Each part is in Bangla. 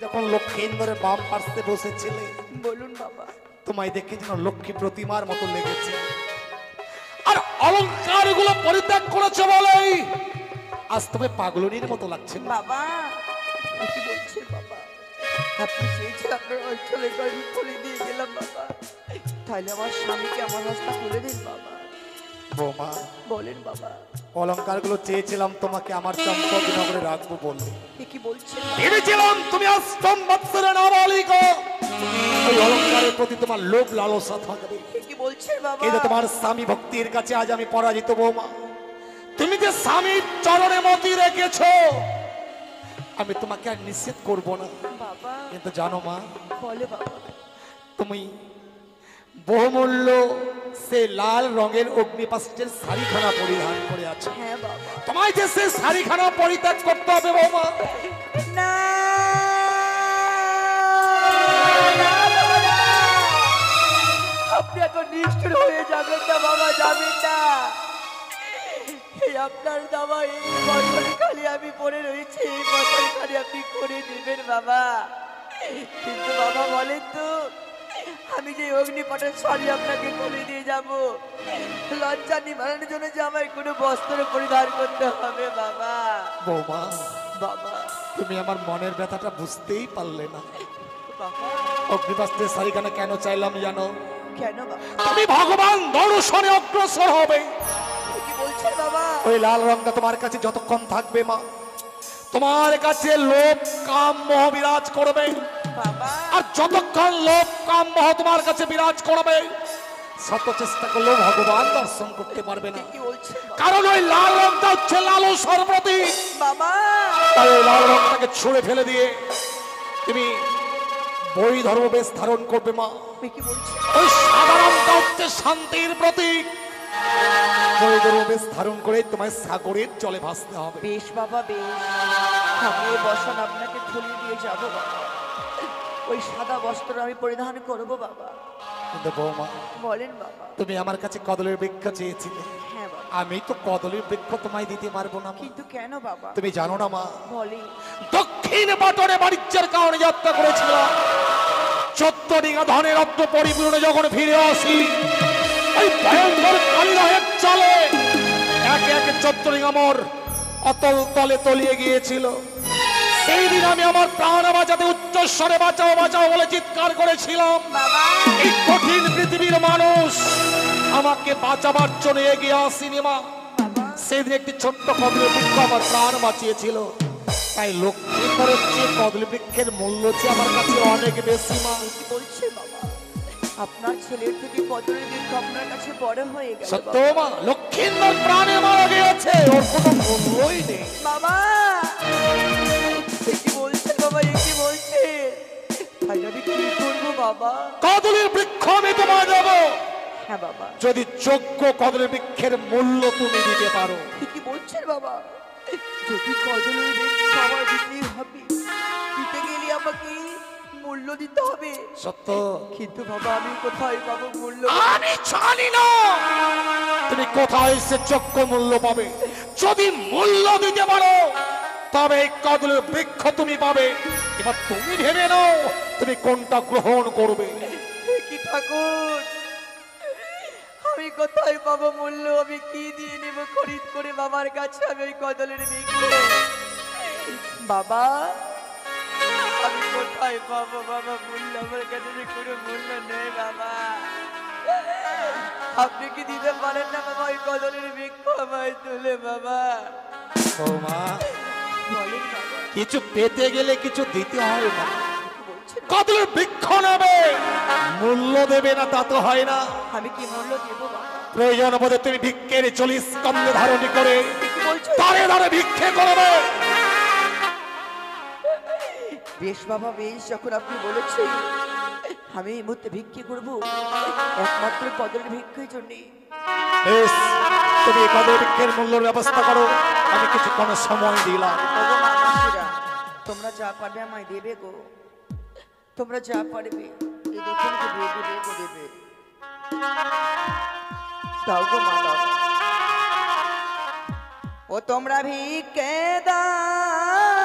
যখন লক্ষ্মীন্দরের বাম পার্শ্বে বসেছিলে, বলুন বাবা। তোমায় দেখে যেন লক্ষ্মী প্রতিমার মতো লেগেছে। আর অলংকার গুলো পরিত্যাগ করেছো বলেই আজ তোমায় পাগলনির মতো লাগছে। বাবা কি বলছেন বাবা? আপনি চেয়েছেন আপনার অঞ্চলে বাড়ি খুলে দিয়ে গেলাম বাবা, তাহলে আমার স্বামীকে আমার রাস্তা খুলে দিন বাবা। বৌমা বলেন বাবা। অলংকার গুলো চেয়েছিলাম তোমাকে আমার চম্পকনগরে রাখবো বললে, কি বলছেন? ভেবেছিলাম তুমি অষ্টম বৎসরের নাবালিকা, ওই অলংকারের প্রতি তোমার লোভ লালসা থাকবে। কি বলছেন বাবা? কিন্তু তোমার স্বামী ভক্তির কাছে আজ আমি পরাজিত বৌমা। তুমি যে স্বামীর চরণে মতি রেখেছো, আমি তোমাকে আর নিষেধ করবো না বাবা। কিন্তু জানো মা, বলে বাবা, তুমি বহুমূল্য সে লাল রঙের অগ্নিপাস্টের শাড়িখানা পরিধান করে আছো। হ্যাঁ বাবা। তোমায় যে সে শাড়িখানা পরিত্যাগ করতে হবে বৌমা। না আপনি এত নিষ্ঠুর হয়ে যাবেন না বাবা, যাবেন না। এই আপনার দাবা এই বছর খালি আমি পড়ে রয়েছি, এই বছর খালি আপনি করে নেবেন বাবা। কিন্তু বাবা বলেন তো, আমি যে অগ্নিপটের শাড়ি আপনাকে খুলে দিয়ে যাব, লজ্জা নিবারণের জন্য যে আমায় কোনো বস্ত্র পরিধান করতে হবে বাবা। বৌমা বাবা তুমি আমার মনের ব্যথাটা বুঝতেই পারলে না। বাবা অগ্নিপাস্টের শাড়িখানা কেন চাইলাম জানো? কেন বাবা? তুমি ভগবান দর্শনে অগ্রসর হবে। কি বলছেন বাবা? ওই লাল রংটা তোমার কাছে যতক্ষণ থাকবে মা, তোমার কাছে লোভ কাম মোহ বিরাজ করবে। বাবা আর যতক্ষণ লোভ কাম মোহ তোমার কাছে বিরাজ করবে, শত চেষ্টা করলেও ভগবান দর্শন করতে পারবে না। কি বলছেন বাবা? কারণ ওই লাল রংটা হচ্ছে লালসার প্রতীক। বাবা তাই ওই লাল রংটাকে ছুঁড়ে ফেলে দিয়ে তুমি বই ধর্ম বেশ ধারণ করবে মা। কি বলছেন? ওই সাদা রংটা হচ্ছে শান্তির প্রতীক। বই ধর্ম বেশ ধারণ করে তোমায় সাগরের জলে ভাসতে হবে। বেশ বাবা বেশ, আমি এই বসন আপনাকে খুলে দিয়ে যাব বাবা। ওই সাদা বস্ত্র আমি পরিধান করব বাবা। কিন্তু বৌমা বলেন বাবা। তুমি আমার কাছে কদলের বৃক্ষ চেয়েছিলে, হ্যাঁ বাবা। আমি তো কদলের বৃক্ষ তোমায় দিতে পারবো না মা। কিন্তু কেন বাবা? তুমি জানো না মা, বলি। দক্ষিণ বাটরে বাণিজ্যের কারণে যাত্রা করেছিলাম। 14 ডিঙা ধনের রত্ন পরিপূর্ণ যখন ফিরে আসি, ওই ভয়ঙ্কর কালিদাহের চলে একে একে 14 ডিঙা মোর অতল তলে তলিয়ে গিয়েছিল। সেই দিন আমি আমার প্রাণ বাঁচাতে উচ্চস্বরে বাঁচাও বাঁচাও বলে চিৎকার করেছিলাম। বাবা এই কঠিন পৃথিবীর মানুষ আমাকে বাঁচাবার জন্য এগিয়ে আসেনি মা। সেদিন একটি ছোট্ট কদলী বৃক্ষ আমার প্রাণ বাঁচিয়েছিল। তাই লক্ষ্মীন্দরের চেয়ে কদলী বৃক্ষের মূল্য চেয়ে আমার কাছে অনেক বেশি মা। কি বলছেন বাবা? আপনার ছেলের থেকে কদরের বৃক্ষ আপনার কাছে বড় হয়ে গেল সত্য বাবা। মা, লক্ষ্মীন্দর প্রাণে মারা গিয়েছে, ওর কোনো মূল্যই নেই। বাবা কি বলছেন বাবা? কি বলছেন? তাই আমি কি করবো বাবা? কদলীর বৃক্ষ আমি তোমায় দেবো, হ্যাঁ বাবা। যদি যোগ্য কদলী বৃক্ষের মূল্য তুমি দিতে পারো। কি বলছেন বাবা? যদি কদলের বৃক্ষ আমার দিতে হবে, দিতে গেলে আমাকে মূল্য দিতে হবে। সত্য, কিন্তু বাবা আমি কোথায় পাবো মূল্য? আমি জানি না তুমি কোথায় সে যোগ্য মূল্য পাবে। যদি মূল্য দিতে পারো তবে এই কদলের বৃক্ষ তুমি পাবে। এবার তুমি ভেবে নাও তুমি কোনটা গ্রহণ করবে। কি ঠাকুর, আমি কোথায় পাবো মূল্য? আমি কি দিয়ে নেব খরিদ করে বাবার কাছে আমি ওই কদলের বৃক্ষ? বাবা আমি কোথায় পাবো বাবা মূল্য? আমার কাছে যে কোনো মূল্য নেই বাবা। আপনি কি দিতে পারেন না বাবা ওই কদলের বৃক্ষ আমায় তুলে বাবা? বৌমা, বলেন বাবা। কিছু পেতে গেলে কিছু দিতে হয় না। কি বলছেন? কদলের বৃক্ষ নেবে, মূল্য দেবে না তা তো হয় না। আমি কি মূল্য দেবো বাবা? প্রয়োজন বোধে তুমি ভিক্ষের 40 স্কন্ধে ধারণ করে কি বলছেন? তারে ধারে ভিক্ষে করবে। বেশ বাবা বেশ, যখন আপনি বলেছেন আমি এই মুহূর্তে ভিক্ষে করবো, একমাত্র কদলের ভিক্ষের জন্য। বেশ, তুমি কদলের বৃক্ষের মূল্যের ব্যবস্থা করো, আমি কিছুক্ষণ সময় দিলাম। তোমরা যা পারবে আমায় দেবে গো, তোমরা যা পারবে এই দেখুন দেবে গো, দেবে দাও গো মা দাও। ও তোমরা ভিক্ষে দাও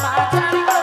মাঝারি গো।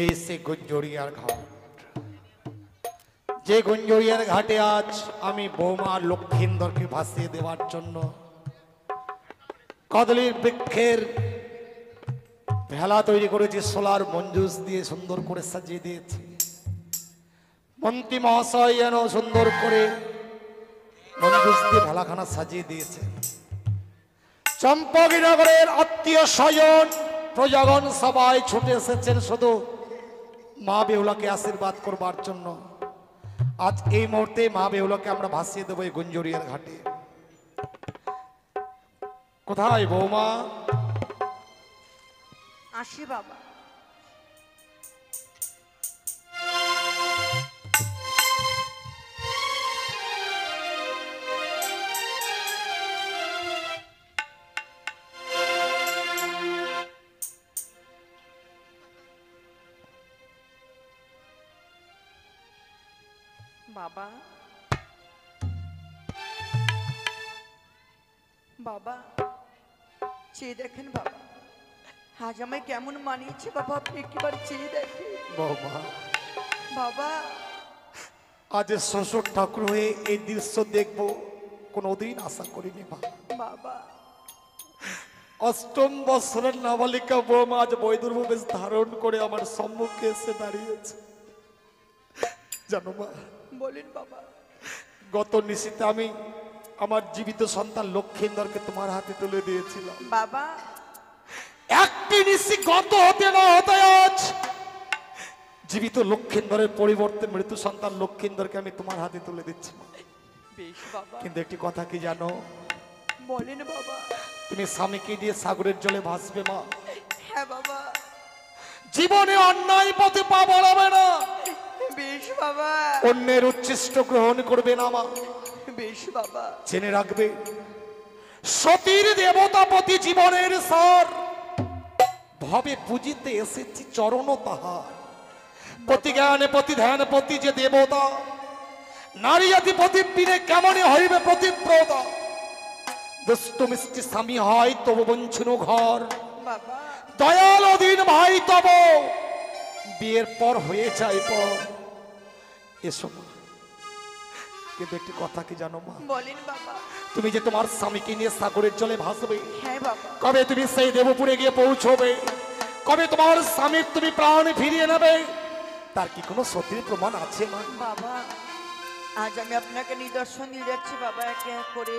এই সে গুঞ্জরিয়ার ঘাট, যে গুঞ্জরিয়ার ঘাটে আজ আমি বৌমা লক্ষিন্দরকে ভাসিয়ে দেওয়ার জন্য কদলীর বৃক্ষের ভেলা তৈরি করেছি, সোলার মঞ্জুস দিয়ে সুন্দর করে সাজিয়ে দিয়েছি। মন্ত্রী মহাশয় যেন সুন্দর করে মঞ্জুস দিয়ে ভেলাখানা সাজিয়ে দিয়েছে। চম্পকনগরের আত্মীয় স্বজন প্রজাগণ সবাই ছুটে এসেছেন শুধু মা বেহুলাকে আশীর্বাদ করবার জন্য। আজ এই মুহূর্তে মা বেহুলাকে আমরা ভাসিয়ে দেবো এই গুঞ্জরিয়ার ঘাটে। কোথায় বৌমা? আসি বাবা। বাবা, বাবা চেয়ে দেখেন বাবা, আজ আমায় কেমন মানিয়েছে বাবা, আপনি একবার চেয়ে দেখেন। বৌমা, বাবা আজ শ্বশুর ঠাকুর হয়ে এই দৃশ্য দেখবো কোনোদিন আশা করিনি মা। বাবা অষ্টম বছরের নাবালিকা বৌমা আজ বৈদুর্ভ বেশ ধারণ করে আমার সম্মুখে এসে দাঁড়িয়েছে। জানো মা, বলেন বাবা। গত নিশীতে আমি আমার জীবিত সন্তান লক্ষিন্দরকে তোমার হাতে তুলে দিয়েছিলাম বাবা। একটি নিশি গত হতে না হতে আজ জীবিত লক্ষিন্দরের পরিবর্তে মৃত্যু সন্তান লক্ষিন্দরকে আমি তোমার হাতে তুলে দিচ্ছি। বেশ বাবা। কিন্তু একটি কথা কি জানো? বলেন বাবা। তুমি স্বামীকে দিয়ে সাগরের জলে ভাসবে মা। হ্যাঁ বাবা। জীবনে অন্যায় পথে পা বাড়াবে না। বেশ বাবা। অন্যের উচ্ছিষ্ট গ্রহণ করবে না মা। বেশ বাবা। জেনে রাখবে, সতীর দেবতাপতি জীবনের সার, ভাবে বুঝিতে এসেছি চরণ তাহার। পতি জ্ঞানে পতি ধ্যান পতি যে দেবতা, নারী জাতি প্রতিপীড়ে কেমনে হইবে প্রতিব্রতা। দুষ্ট মিষ্টি স্বামী হয় তবু বঞ্চন ঘর, বাবা দয়াল অধীন ভাই তব বিয়ের পর হয়ে যায় পর। এসো মা। কিন্তু একটি কথা কি জানো মা? বলেন বাবা। তুমি যে তোমার স্বামীকে নিয়ে সাগরের জলে ভাসবে, হ্যাঁ বাবা। কবে তুমি সেই দেবপুরে গিয়ে পৌঁছবে, কবে তোমার স্বামীর তুমি প্রাণ ফিরিয়ে নেবে, তার কি কোনো সত্যির প্রমাণ আছে মা? বাবা আজ আমি আপনাকে নিদর্শন দিয়ে যাচ্ছি বাবা, একে এক করে।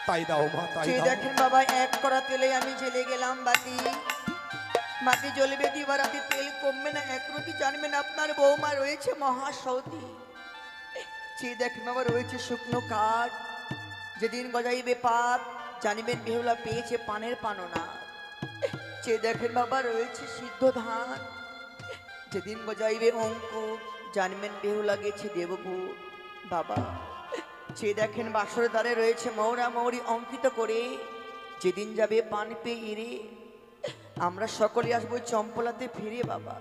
তাই দাও মা, তাই যে দাও। দেখেন বাবা, এক কড়া তেলে আমি জেলে গেলাম বাতি, বাতি জ্বলবে দিবারাতি, তেল কমবে না, এক রতি জানবেন আপনার বৌমা রয়েছে মহাসতী। যে দেখেন বাবা, রয়েছে শুকনো কাঠ, যেদিন গজাইবে পাত জানিবেন বেহুলা পেয়েছে পানের পাননা। যে দেখেন বাবা, রয়েছে সিদ্ধ ধান, যেদিন বজাইবে অঙ্ক জানবেন বেহুলা গেছে দেবপুর। বাবা, যে দেখেন বাসর দ্বারে রয়েছে মৌরা মৌরি অঙ্কিত করে, যেদিন যাবে পান পেয়ে রে, আমরা সকলে আসবো চম্পলাতে ফিরে। বাবা,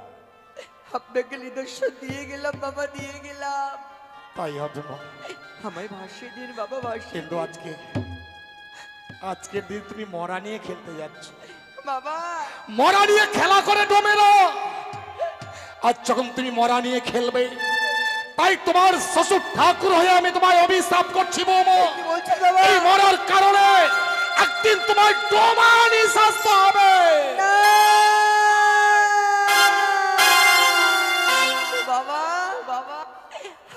আপনাকে নিদর্শন দিয়ে গেলাম বাবা, দিয়ে গেলাম। তাই হবে মা, আমায় ভাসিয়ে দিন বাবা, ভাসিয়ে কিন্তু দিন। আজকের দিন তুমি মরা নিয়ে খেলতে যাচ্ছ। বাবা, মরা নিয়ে খেলা করে ডোমেরো। আজ যখন তুমি মরা নিয়ে খেলবে, তাই তোমার শ্বশুর ঠাকুর হয়ে আমি তোমায় অভিশাপ করছি বৌমা। কি বলছেন বাবা? এই মরার কারণে একদিন তোমার ডোমা নিঃশ্বাস হবে। না! বাবা, বাবা,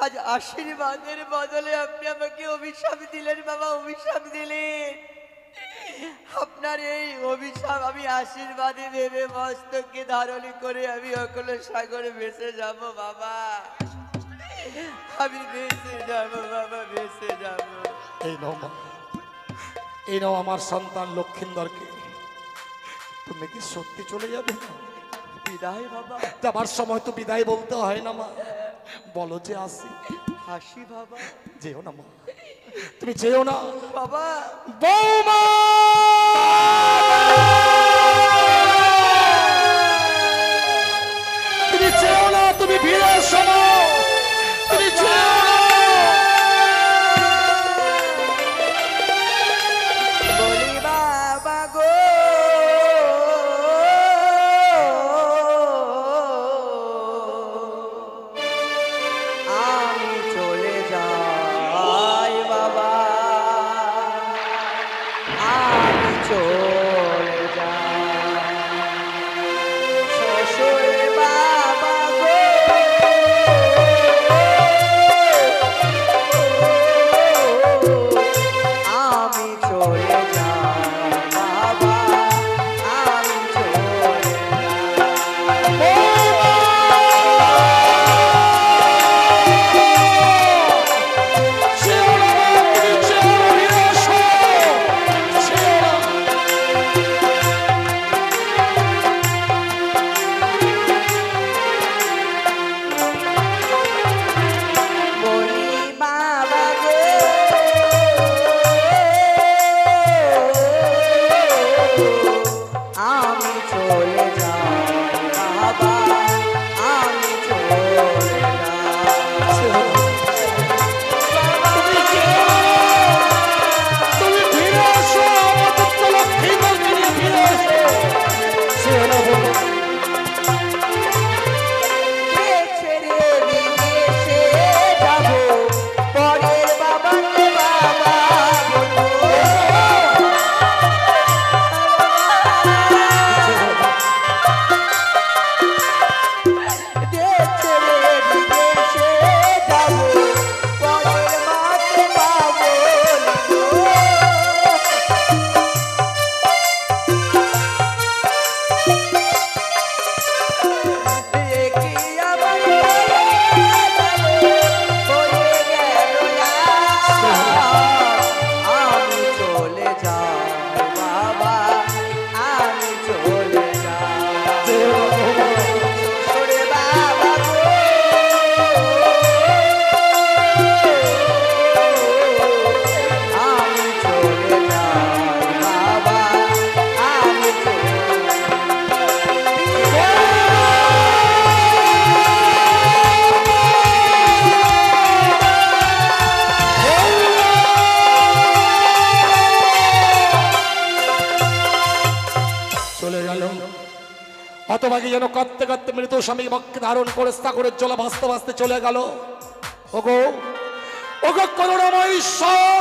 আজ আশীর্বাদের বদলে আপনি আমাকে অভিশাপ দিলেন বাবা, অভিশাপ দিলেন। আপনার এই অভিশাপ আমি আশীর্বাদে ভেবে মস্তকে ধারণ করে আমি অকল সাগরে ভেসে যাব বাবা, আমি ভেসে যাব বাবা, ভেসে যাব। এই নাও মা, এই নাও আমার সন্তান লক্ষিন্দরকে। তুমি কি সত্যি চলে যাবে? বিদায় বাবা। যাবার সময় তো বিদায় বলতে হয় না মা, বলো যে আসি। হাসি বাবা। যেও না মা, তুমি যেও না বাবা, বৌমা। তুমি যেও না, তুমি ফিরে এসো না, তুমি যেও না। বলি বাবা গো, আমি চলে যাই বাবা, আমি চলে যাই শ্বশুর বাবা গো, আমি চলে যাই বাবা, আমি চলে যাই। যেও না মা, তুমি যেও না, ফিরে এসো, যেও না। বলি বাবা গো, আমি চলে যাই বাবা, আমি চলে যাই। তুমি যেও না, তুমি ফিরে এসো, আমাদের তো লক্ষ্মীন্দরকে নিয়ে ফিরে এসো। যেও না বৌমা। ছেড়ে বিদেশে যাব, পরের বাবাকে বাবা বলবো। ছেড়ে বিদেশে যাব, পরের মাকে পাবো বলবো। কি আমার হয়ে গেল না, আমি চলে যাই বাবা, আমি চলে যাই ওরে বাবা গো, আমি চলে যাই বাবা, আমি চলে গেল। হতভাগী যেন কাঁদতে কাঁদতে মৃত স্বামী বক্ষে ধারণ করে সাগরের জলে ভাসতে ভাসতে চলে গেল। ওগো, ওগো করুণাময় ঈশ্বর,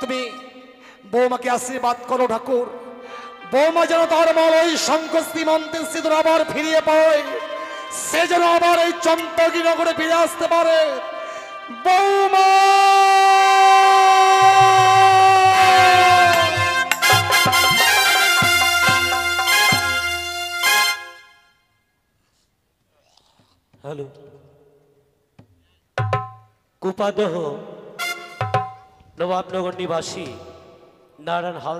তুমি বৌমাকে আশীর্বাদ করো ঠাকুর। বৌমা যেন তার মল ওই শঙ্খ শ্রীমন্তের সিঁদুর আবার ফিরিয়ে পায়, সে যেন আবার এই চম্পগী নগরে ফিরে আসতে পারে। বৌমা, হ্যালো, কুপাদহ নবাবনগর নিবাসী নারায়ণ হাল